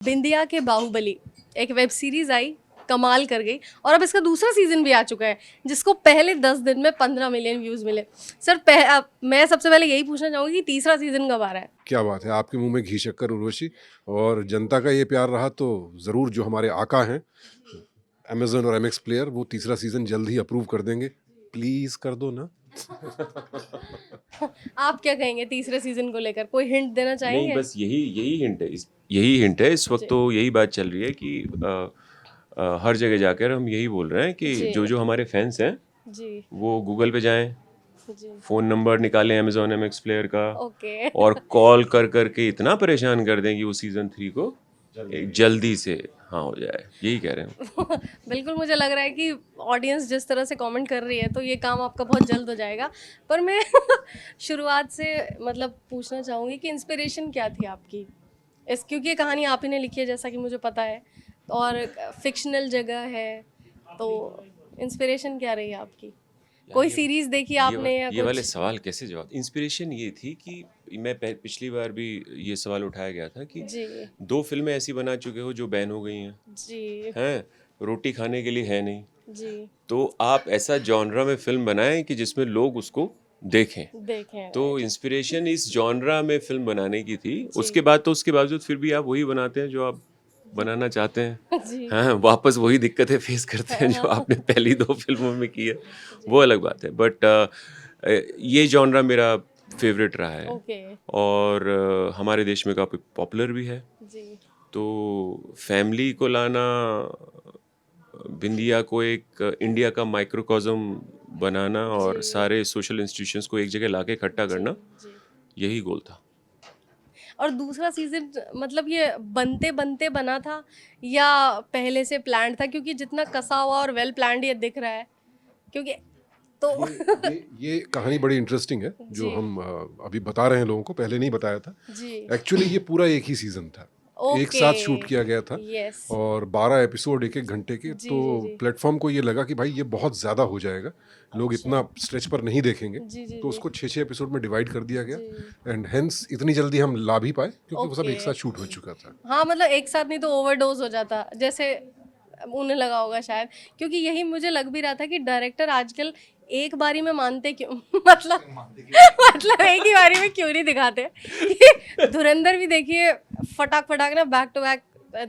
बिंदिया के बाहुबली एक web series आई, कमाल कर गई और अब इसका दूसरा सीजन भी आ चुका है जिसको पहले 10 दिन में 15 मिलियन व्यूज मिले। सर मैं सबसे पहले यही पूछना चाहूंगी कि तीसरा सीजन कब आ रहा है? क्या बात है, आपके मुंह में घी शक्कर उर्वशी। और जनता का ये प्यार रहा तो ज़रूर जो हमारे आका हैं अमेजन और एमएक्स प्लेयर वो तीसरा सीज़न जल्द ही अप्रूव कर देंगे। प्लीज़ कर दो ना। आप क्या कहेंगे तीसरे सीजन को लेकर, कोई हिंट देना नहीं, चाहेंगे? बस यही हिंट है। यही हिंट है इस वक्त। तो यही बात चल रही है कि हर जगह जाकर हम यही बोल रहे हैं कि जी। जो हमारे फैंस हैं जी वो गूगल पे जाएं, जी। फ़ोन नंबर निकालें अमेजोन एमएक्स प्लेयर का ओके। और कॉल कर करके इतना परेशान कर दें कि वो सीज़न 3 को जल्दी से हाँ हो जाए। यही कह रहे हैं। बिल्कुल, मुझे लग रहा है कि ऑडियंस जिस तरह से कमेंट कर रही है तो ये काम आपका बहुत जल्द हो जाएगा। पर मैं शुरुआत से मतलब पूछना चाहूँगी कि इंस्पिरेशन क्या थी आपकी क्योंकि ये कहानी आप ही ने लिखी है जैसा कि मुझे पता है और फिक्शनल जगह है, तो इंस्पिरेशन क्या रही आपकी? कोई सीरीज देखी आपने या ये वाले कुछ? सवाल कैसे जवाब। इंस्पिरेशन ये थी कि मैं पिछली बार भी ये सवाल उठाया गया था कि जी 2 फिल्में ऐसी बना चुके हो जो बैन हो गई हैं जी हैं रोटी खाने के लिए है नहीं, जी। तो आप ऐसा जॉनरा में फिल्म बनाएं कि जिसमें लोग उसको देखें। देखें। तो इंस्पिरेशन इस जॉनरा में फिल्म बनाने की थी। जी। उसके बावजूद फिर भी आप वही बनाते हैं जो आप बनाना चाहते हैं। जी। हाँ, वापस वही दिक्कतें फेस करते हैं जो आपने पहली 2 फिल्मों में की है, वो अलग बात है। बट ये जॉनरा मेरा फेवरेट रहा है ओके। और हमारे देश में काफ़ी पॉपुलर भी है। जी तो फैमिली को लाना, बिंदिया को एक इंडिया का माइक्रोकॉज्म बनाना और जी। सारे सोशल इंस्टीट्यूशंस को एक जगह लाके इकट्ठा करना, जी। यही गोल था। और दूसरा सीजन मतलब ये बनते बनते बना था या पहले से प्लान था? क्योंकि जितना कसा हुआ और वेल प्लान्ड ये दिख रहा है, क्योंकि तो ये कहानी बड़ी इंटरेस्टिंग है जो जी। हम अभी बता रहे हैं लोगों को, पहले नहीं बताया था। जी। एक्चुअली ये पूरा एक ही सीज़न था, एक ओके। साथ शूट किया गया था यस। और 12 एपिसोड एक एक घंटे के। जी तो जी जी। प्लेटफॉर्म को ये लगा कि भाई ये बहुत ज़्यादा हो जाएगा, लोग अच्छा। इतना स्ट्रेच पर नहीं देखेंगे, जी जी तो जी। उसको 6 एपिसोड में डिवाइड कर दिया गया। जी। एंड हेंस इतनी जल्दी हम ला भी पाए क्योंकि वो सब ओके। एक साथ शूट हो चुका था। हाँ मतलब एक साथ नहीं तो ओवरडोज हो जाता जैसे उन्हें लगा होगा शायद, क्योंकि यही मुझे लग भी रहा था कि डायरेक्टर आजकल एक बारी में मानते क्यों मतलब एक ही बारी में क्यों नहीं दिखाते कि धुरंधर भी देखिए फटाक फटाक ना बैक टू बैक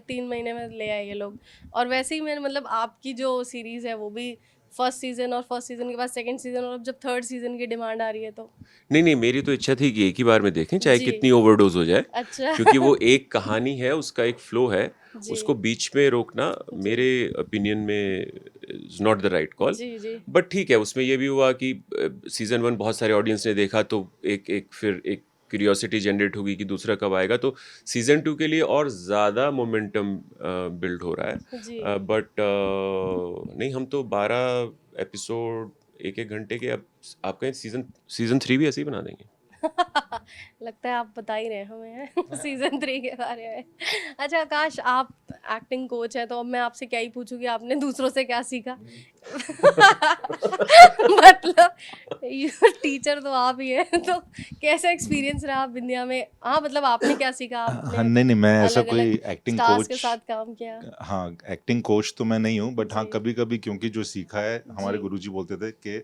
3 महीने में ले आए ये लोग। और वैसे ही मैं मतलब आपकी जो सीरीज है वो भी फर्स्ट सीजन के बाद सेकंड सीजन और अब जब थर्ड सीजन की डिमांड आ रही है तो नहीं, मेरी तो इच्छा थी कि एक ही बार में देखें, चाहे जी। कितनी ओवरडोज हो जाए। अच्छा। क्योंकि वो एक कहानी है, उसका एक फ्लो है, जी। उसको बीच में रोकना मेरे ओपिनियन में is not the right call. जी जी बट ठीक है, उसमें ये भी हुआ कि सीज़न 1 बहुत सारे ऑडियंस ने देखा तो फिर एक क्यूरियोसिटी जनरेट होगी कि दूसरा कब आएगा। तो सीज़न 2 के लिए और ज़्यादा मोमेंटम बिल्ड हो रहा है। जी। बट नहीं, हम तो 12 एपिसोड एक घंटे के, अब आप कहें सीज़न 3 भी ऐसे ही बना देंगे। लगता है आप बता ही रहे हमें सीजन 3 के बारे में। अच्छा आकाश, आप एक्टिंग कोच है तो अब मैं आपसे क्या ही पूछूंगी, आपने दूसरों से क्या सीखा? मतलब टीचर तो आप ही है तो कैसा एक्सपीरियंस रहा बिंदिया में? हाँ मतलब आपने क्या सीखा? हाँ, आपने नहीं मैं ऐसा अलग कोई अलग एक्टिंग स्टार्स के कोच, साथ काम किया? हाँ एक्टिंग कोच तो मैं नहीं हूँ, बट हाँ जी। कभी कभी क्योंकि जो सीखा है हमारे जी। गुरुजी बोलते थे कि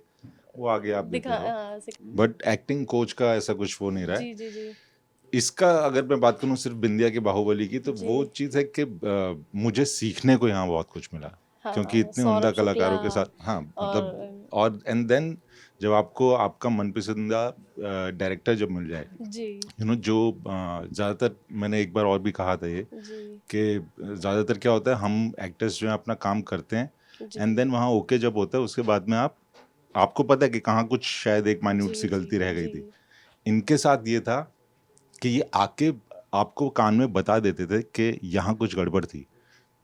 वो आगे आप देते दिखा रहो, बट एक्टिंग कोच का ऐसा कुछ वो नहीं रहा है। जी जी जी इसका अगर मैं बात करूँ सिर्फ बिंदिया के बाहुबली की, तो जी। वो चीज़ है कि मुझे सीखने को यहाँ बहुत कुछ मिला, क्योंकि हाँ इतने उम्दा सौरभ शुक्ला कलाकारों के साथ, हाँ मतलब, और एंड देन जब आपको आपका मनपसंदीदा डायरेक्टर जब मिल जाए, जी जो ज़्यादातर मैंने एक बार और भी कहा था ये जी कि ज़्यादातर क्या होता है, हम एक्टर्स जो हैं अपना काम करते हैं जी एंड देन वहाँ ओके जब होता है उसके बाद में आपको पता है कि कहाँ कुछ शायद एक माइन्यूट सी गलती रह गई थी। इनके साथ ये था कि ये आके आपको कान में बता देते थे कि यहाँ कुछ गड़बड़ थी।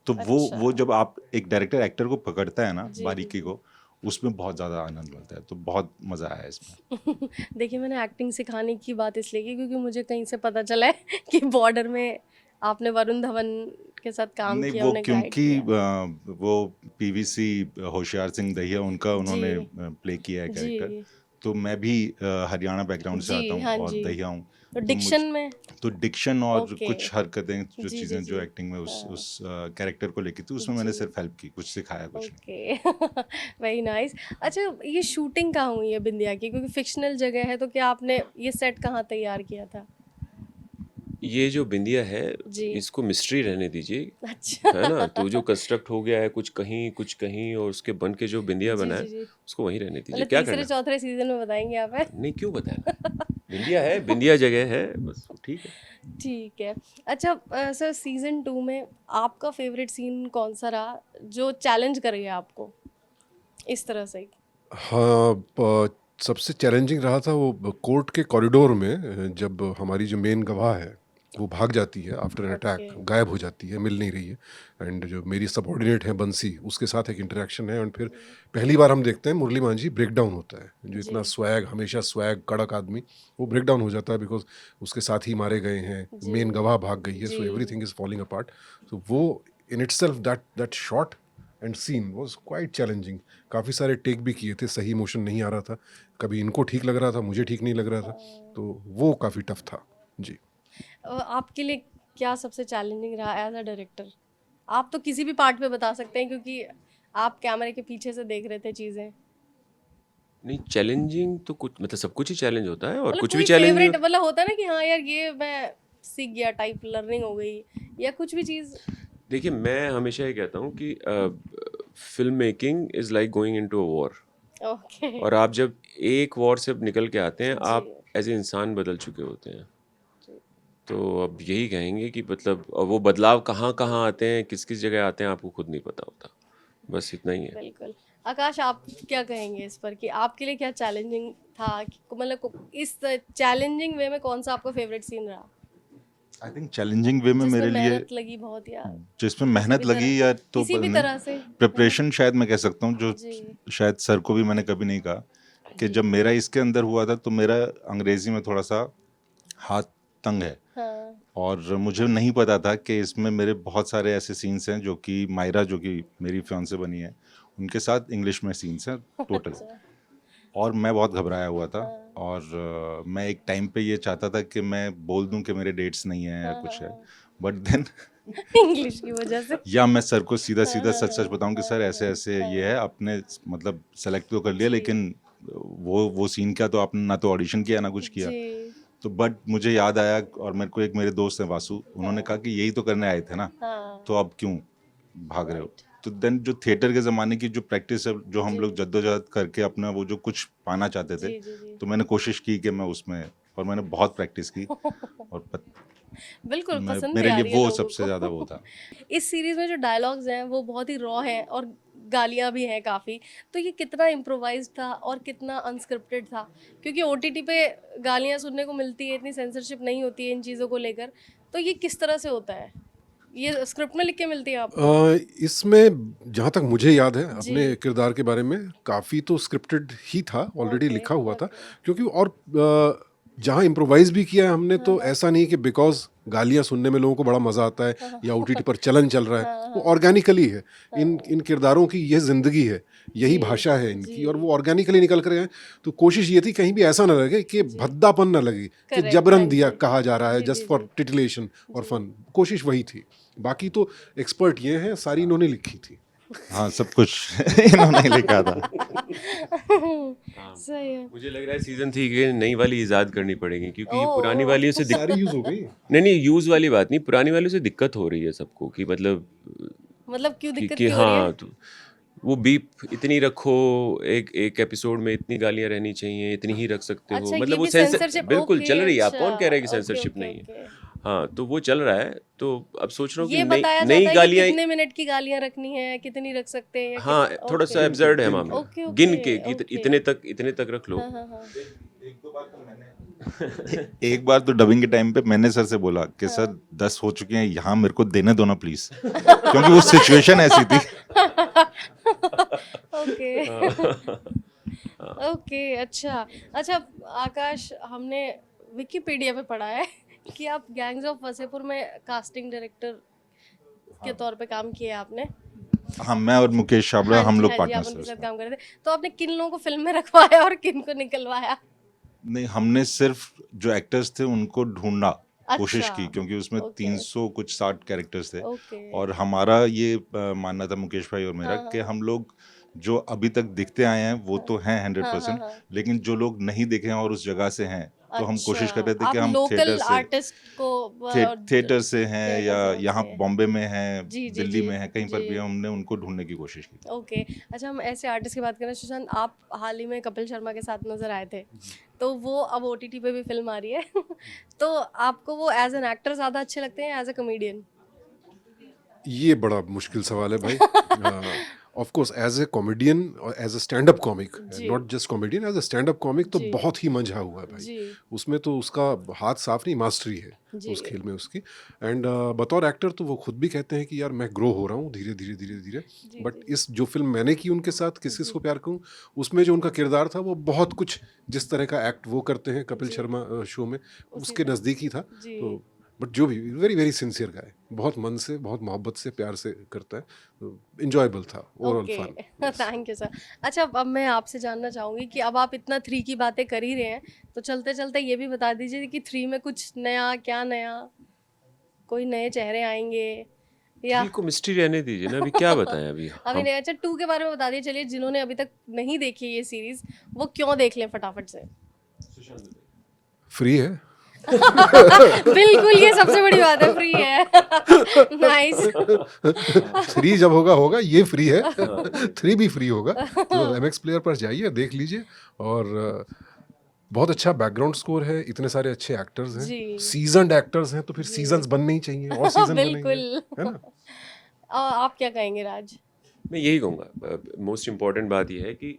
तो अच्छा। वो जब आप एक डायरेक्टर एक्टर को पकड़ता है ना जी, बारीकी जी। को, उसमें बहुत ज़्यादा आनंद मिलता है। तो बहुत मज़ा आया इसमें। देखिए मैंने एक्टिंग सिखाने की बात इसलिए की क्योंकि मुझे कहीं से पता चला है कि बॉर्डर में आपने वरुण धवन के साथ काम नहीं किया, वो उन्हें गाइड क्योंकि किया। वो पीवीसी होशियार सिंह दहिया उन्होंने जी प्ले किया है कैरेक्टर। जी तो मैं भी हरियाणा बैकग्राउंड से जी आता हूँ हाँ और जी दहिया हूँ, तो डिक्शन में तो डिक्शन और Okay. कुछ हरकतें जो जी, चीज़ें जी, जो जी। एक्टिंग में उस कैरेक्टर को लेके थी उसमें मैंने जी। सिर्फ हेल्प की, कुछ सिखाया कुछ नहीं। Okay very nice. अच्छा, ये शूटिंग कहाँ हुई है बिंदिया की, क्योंकि फिक्शनल जगह है, तो क्या आपने ये सेट कहाँ तैयार किया था? ये जो बिंदिया है जी। इसको मिस्ट्री रहने दीजिए, अच्छा है ना? तो जो कंस्ट्रक्ट हो गया है कुछ कहीं और उसके बन के जो बिंदिया जी बना जी है जी, उसको वहीं रहने दीजिए, मतलब क्या तीसरे करना है? चौथे सीजन में बताएंगे आप हैं? नहीं, क्यों बताना? बिंदिया है, बिंदिया जगह है, बस ठीक है। ठीक है। अच्छा सर, सीजन 2 में आपका फेवरेट सीन कौन सा रहा जो चैलेंज कर गया आपको इस तरह से? हाँ, सबसे चैलेंजिंग रहा था वो कोर्ट के कॉरिडोर में, जब हमारी जो मेन गवाह है वो भाग जाती है आफ्टर एन अटैक, ओके। गायब हो जाती है, मिल नहीं रही है। एंड जो मेरी सबऑर्डिनेट है बंसी, उसके साथ एक इंटरेक्शन है, एंड फिर पहली बार हम देखते हैं मुरली मांझी ब्रेक डाउन होता है, जो इतना जी स्वैग, हमेशा स्वैग कड़क आदमी, वो ब्रेक डाउन हो जाता है बिकॉज उसके साथी मारे गए हैं, जी मेन गवाह भाग गई है, जी so everything is falling apart. So वो in itself that shot and scene was quite challenging. काफ़ी सारे टेक भी किए थे, सही मोशन नहीं आ रहा था, कभी इनको ठीक लग रहा था, मुझे ठीक नहीं लग रहा था, तो वो काफ़ी टफ था जी। आपके लिए क्या सबसे चैलेंजिंग रहा एज अ डायरेक्टर? आप तो किसी भी पार्ट पे बता सकते हैं, क्योंकि आप कैमरे के पीछे से देख रहे थे चीजें। नहीं, चैलेंजिंग तो कुछ मतलब सब कुछ ही चैलेंज होता है और मतलब कुछ भी कोई चैलेंज नहीं फेवरेट, होता। मतलब होता है ना कि हाँ यार ये मैं सीख गया, टाइप लर्निंग हो गई, या कुछ भी चीज? देखिए, मैं हमेशा ये कहता हूँ कि film making is like going into a war, okay और आप जब एक वॉर से निकल के आते हैं, जी आप एज़ ए इंसान बदल चुके होते हैं। जी, तो अब यही कहेंगे कि मतलब वो बदलाव कहाँ-कहाँ आते हैं, किस-किस जगह आते हैं, आपको खुद नहीं पता होता। बस इतना ही है। बिल्कुल। आकाश, आप क्या कहेंगे इस पर कि आपके लिए क्या चैलेंजिंग था, कि मतलब इस चैलेंजिंग वे में कौन सा आपका फेवरेट सीन रहा आई थिंक चैलेंजिंग वे में जिसमें मेरे लिए मेहनत लगी बहुत, या जिसमें किसी मेहनत भी लगी तरह, या तो किसी भी तरह से? प्रिपरेशन शायद मैं कह सकता हूँ, जो जी शायद सर को भी मैंने कभी नहीं कहा कि जी जब मेरा इसके अंदर हुआ था तो मेरा अंग्रेजी में थोड़ा सा हाथ तंग है, हाँ और मुझे नहीं पता था कि इसमें मेरे बहुत सारे ऐसे सीन्स हैं जो कि मायरा, जो कि मेरी फियांसे बनी है, उनके साथ इंग्लिश में सीन्स हैं टोटल। अच्छा और मैं बहुत घबराया हुआ था, हाँ और मैं एक टाइम पे ये चाहता था कि मैं बोल दूं कि मेरे डेट्स नहीं हैं या हाँ कुछ है, हाँ बट देन इंग्लिश की वजह से। या मैं सर को सीधा हाँ सीधा हाँ सच सच बताऊं कि सर ऐसे ऐसे ये है, आपने मतलब सेलेक्ट तो कर लिया जी लेकिन वो सीन का तो आपने ना तो ऑडिशन किया ना कुछ किया। जी तो बट मुझे याद आया, और मेरे को एक मेरे दोस्त हैं वासु, उन्होंने कहा कि यही तो करने आए थे ना, हाँ तो अब क्यों भाग रहे हो? राइट तो देन जो थिएटर के ज़माने की जो प्रैक्टिस है, जो हम जी लोग जद्दोजहद करके अपना वो जो कुछ पाना चाहते थे, जी जी जी तो मैंने कोशिश की कि मैं उसमें, और मैंने बहुत प्रैक्टिस की, और बिल्कुल पसंद भी मेरे आ लिए रही है वो लोगों सबसे को। ज़्यादा वो था। इस सीरीज में जो डायलॉग्स हैं वो बहुत ही रॉ हैं, और गालियां भी हैं काफ़ी। तो ये कितना इम्प्रोवाइज था और कितना अनस्क्रिप्टेड था? क्योंकि ओटीटी पे गालियां सुनने को मिलती है, इतनी सेंसरशिप नहीं होती है इन चीज़ों को लेकर। तो ये किस तरह से होता है? ये स्क्रिप्ट में लिख के मिलती है आपको? इसमें जहाँ तक मुझे याद है जी अपने किरदार के बारे में, काफ़ी तो स्क्रिप्टेड ही था, ऑलरेडी ओके लिखा हुआ था। ओके क्योंकि और जहाँ इम्प्रोवाइज भी किया है हमने, हाँ तो हाँ ऐसा नहीं कि बिकॉज गालियाँ सुनने में लोगों को बड़ा मज़ा आता है हाँ हाँ या ओटीटी पर चलन चल रहा है, हाँ वो हाँ ऑर्गेनिकली है। इन हाँ इन किरदारों की ये ज़िंदगी है, यही जी भाषा है जी इनकी, और वो ऑर्गेनिकली निकल कर आए। तो कोशिश ये थी कहीं भी ऐसा ना लगे कि जी भद्दापन ना लगे, कि करेक्ट, जबरन हाँ दिया जी कहा जा रहा है जी जी जस्ट फॉर जी टिटिलेशन और जी फन। कोशिश वही थी, बाकी तो एक्सपर्ट ये हैं, सारी इन्होंने लिखी थी। हाँ, सब कुछ इन्होंने लिखा था। हाँ, सही है। मुझे लग रहा है सीज़न 3 की नई वाली इजाद करनी पड़ेगी, क्योंकि ये पुरानी ओ वालियों से सारी यूज़ हो गई। नहीं, यूज़ वाली बात नहीं, पुरानी वालों से दिक्कत हो रही है सबको, कि मतलब मतलब क्यों दिक्कत कि क्यों हो रही है? हाँ, तो वो बीप इतनी रखो, एक एक एपिसोड में इतनी गालियाँ रहनी चाहिए, इतनी ही रख सकते हो, अच्छा, ये मतलब वो भी सेंसर सेंसरशिप? बिल्कुल ओके चल रही है। आप अच्छा, कौन कह रहा है कि ओके सेंसरशिप ओके नहीं है? ओके। हाँ, तो वो चल रहा है, तो अब सोच रहा हूँ कि ये नई बताया नई जाता है कि गालियाँ, कितने मिनट की गालियां रखनी है, कितनी रख सकते हैं, या हाँ, थोड़ा सा ओके एब्सर्ड है गिन के। मामला। ओके गिन ओके के कि ओके। इतने तक रख लो। हाँ हाँ हाँ एक बार तो डबिंग के टाइम पे मैंने सर से बोला कि हाँ। सर 10 हो चुके हैं, यहाँ मेरे को देने दो ना प्लीज, क्योंकि वो सिचुएशन ऐसी थी। ओके ओके अच्छा अच्छा। आकाश, हमने विकिपीडिया पे पढ़ा है कि आप गैंग्स ऑफ वसेपुर में कास्टिंग डायरेक्टर के तौर पे काम किया आपने। हाँ, मैं और मुकेश छाबड़ा हम लोग हाँ जी, आप पार्टनर्स उनके थे साथ उसमें। काम कर रहे थे। तो आपने किन लोगों को फिल्म में रखवाया और किन को निकलवाया? नहीं, हमने सिर्फ जो एक्टर्स थे उनको ढूंढना कोशिश अच्छा, की, क्योंकि उसमें ओके 300 कुछ 60 कैरेक्टर्स थे। ओके और हमारा ये मानना था, मुकेश भाई और मेरा, हाँ कि हाँ हम लोग जो अभी तक दिखते आए हैं वो तो हैं हाँ हाँ 100%, हाँ लेकिन जो लोग नहीं दिखे हैं और उस जगह से हैं, तो हम कोशिश कर रहे थे अच्छा कि आप हम थिएटर लोकल से आर्टिस्ट को थिएटर से हैं या थिएटर से यहाँ उनसे बॉम्बे में हैं, जी जी दिल्ली जी में हैं, कहीं पर भी जी हमने उनको ढूंढने की कोशिश की। ओके अच्छा हम ऐसे आर्टिस्ट की बात करें सुशांत आप हाल ही में कपिल शर्मा के साथ नजर आए थे तो वो अब ओटीटी पे भी फिल्म आ रही है तो आपको वो एज एन एक्टर ज़्यादा अच्छे लगते हैं एज अ कॉमेडियन ये बड़ा मुश्किल सवाल है भाई। Of course as a comedian और as a stand up comic, जी not just comedian, as a stand up comic तो जी बहुत ही मंझा हुआ है भाई। जी उसमें तो उसका हाथ साफ नहीं, मास्टरी है जी उस खेल में उसकी। एंड बतौर एक्टर तो वो खुद भी कहते हैं कि यार मैं ग्रो हो रहा हूँ धीरे धीरे धीरे धीरे। जी बट जी इस जो फिल्म मैंने की उनके साथ, किस किस जी को प्यार कहूँ, उसमें जो उनका किरदार था वो बहुत कुछ जिस तरह का एक्ट वो करते हैं कपिल जी शर्मा शो में, उसी उसके तरह नज़दीक ही था। जी तो बट जो भी वेरी वेरी सिंसियर गाय, बहुत मन से, बहुत मोहब्बत से, प्यार से करता है। इंजॉयबल था, overall okay fun. Thank you sir अच्छा अब मैं आपसे जानना चाहूँगी कि अब आप इतना 3 की बातें कर ही रहे हैं तो चलते चलते ये भी बता दीजिए कि 3 में कुछ नया क्या नया कोई नए चेहरे आएंगे या 3 को मिस्ट्री रहने दीजिए ना, अभी क्या बताएं अभी अभी हम। नहीं अच्छा 2 के बारे में बता दिए चलिए जिन्होंने अभी तक नहीं देखी ये सीरीज वो क्यों देख लें फटाफट से फ्री है। बिल्कुल ये सबसे बड़ी बात है फ्री है नाइस 3 जब होगा होगा, ये फ्री है। 3 भी फ्री होगा, तो MX प्लेयर पर जाइए, देख लीजिए। और बहुत अच्छा बैकग्राउंड स्कोर है, इतने सारे अच्छे एक्टर्स हैं, जी सीजन्ड एक्टर्स हैं, तो फिर सीजन्स बनने ही चाहिए और सीजन बनेंगे, बिल्कुल है ना। आप क्या कहेंगे राज मैं यही कहूँगा, मोस्ट इम्पॉर्टेंट बात यह है कि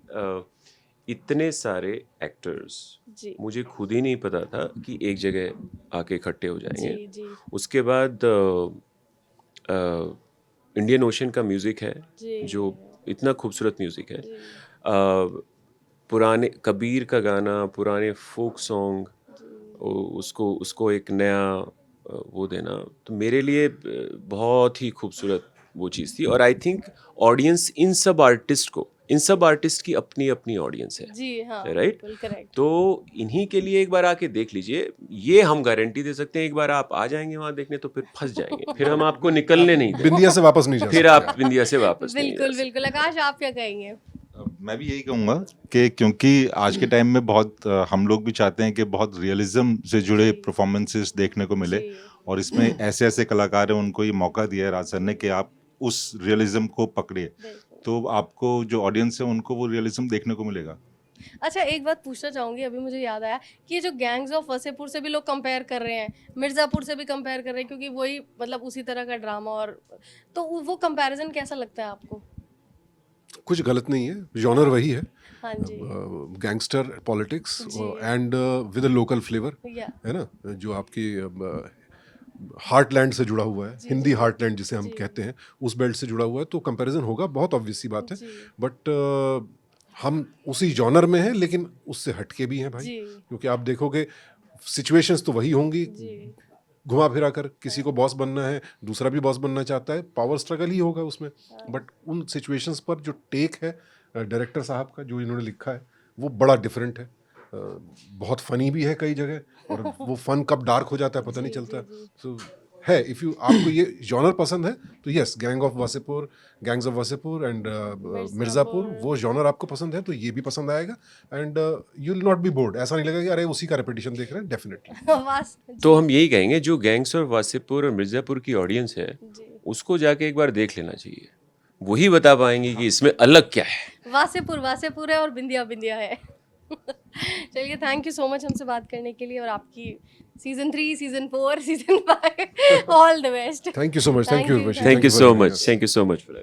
इतने सारे एक्टर्स जी मुझे खुद ही नहीं पता था कि एक जगह आके इकट्ठे हो जाएंगे। जी जी उसके बाद इंडियन ओशन का म्यूज़िक है जी जो इतना खूबसूरत म्यूज़िक है। जी पुराने कबीर का गाना, पुराने फोक सॉन्ग, उसको उसको एक नया वो देना, तो मेरे लिए बहुत ही खूबसूरत वो चीज़ थी। और आई थिंक ऑडियंस इन सब आर्टिस्ट की अपनी अपनी ऑडियंस है, जी हाँ राइट? बिल्कुल करेक्ट तो इन्हीं के लिए एक बार आके देख लीजिए, ये हम गारंटी दे सकते हैं। एक बार आप आ जाएंगे वहां देखने तो फिर फंस जाएंगे, फिर हम आपको निकलने नहीं देंगे, बिंदिया से वापस नहीं जा फिर सकते आप इंडिया से वापस नहीं जा बिल्कुल सकते। बिल्कुल आकाश आप क्या कहेंगे मैं भी यही कहूँगा कि क्योंकि आज के टाइम में बहुत हम लोग भी चाहते हैं कि बहुत रियलिज्म से जुड़े जी परफॉर्मेंसेस देखने को मिले, जी और इसमें ऐसे ऐसे कलाकार हैं, उनको ये मौका दिया है राज सर ने कि आप उस रियलिज्म को पकड़िए, बिल्कुल तो आपको जो ऑडियंस है उनको वो रियलिज्म देखने को मिलेगा। अच्छा एक बात पूछना चाहूंगी अभी मुझे याद आया कि ये जो गैंग्स ऑफ वसेपुर से भी लोग कंपेयर कर रहे हैं मिर्ज़ापुर से भी कंपेयर कर रहे हैं क्योंकि वही मतलब उसी तरह का ड्रामा और तो वो कंपैरिजन कैसा लगता है आपको कुछ गलत नहीं है, जॉनर वही है, हाँ जी गैंगस्टर पॉलिटिक्स जी and with a local flavour, या है ना, जो आपकी हार्टलैंड से जुड़ा हुआ है, जी हिंदी हार्टलैंड जिसे हम जी कहते हैं, उस बेल्ट से जुड़ा हुआ है, तो कंपैरिजन होगा, बहुत ऑब्वियस सी बात है। जी बट हम उसी जॉनर में हैं, लेकिन उससे हटके भी हैं भाई, जी क्योंकि आप देखोगे सिचुएशंस तो वही होंगी, जी घुमा फिरा कर किसी को बॉस बनना है, दूसरा भी बॉस बनना चाहता है, पावर स्ट्रगल ही होगा उसमें। बट उन सिचुएशंस पर जो टेक है डायरेक्टर साहब का, जो इन्होंने लिखा है, वो बड़ा डिफरेंट है। बहुत फनी भी है कई जगह, और वो फन कब डार्क हो जाता है पता नहीं चलता। सो है, इफ यू आपको ये जॉनर पसंद है तो yes, gangs of Wasseypur and Mirzapur, वो जॉनर आपको पसंद है तो ये भी पसंद आएगा, and you will not be board. ऐसा नहीं लगेगा कि अरे उसी का रेपिटेशन देख रहे हैं, डेफिनेटली। बस तो हम यही कहेंगे, जो गैंग्स और वासेपुर और मिर्ज़ापुर की ऑडियंस है जी उसको जाके एक बार देख लेना चाहिए, वही बता पाएंगे कि इसमें अलग क्या है। वासेपुर है और बिंदिया बिंदिया है चलिए थैंक यू सो मच हमसे बात करने के लिए और आपकी season 3 season 4 season 5 all the best thank you so much, thank you Thank you, Urvashi, thank you for so joining much, us. Thank you so much for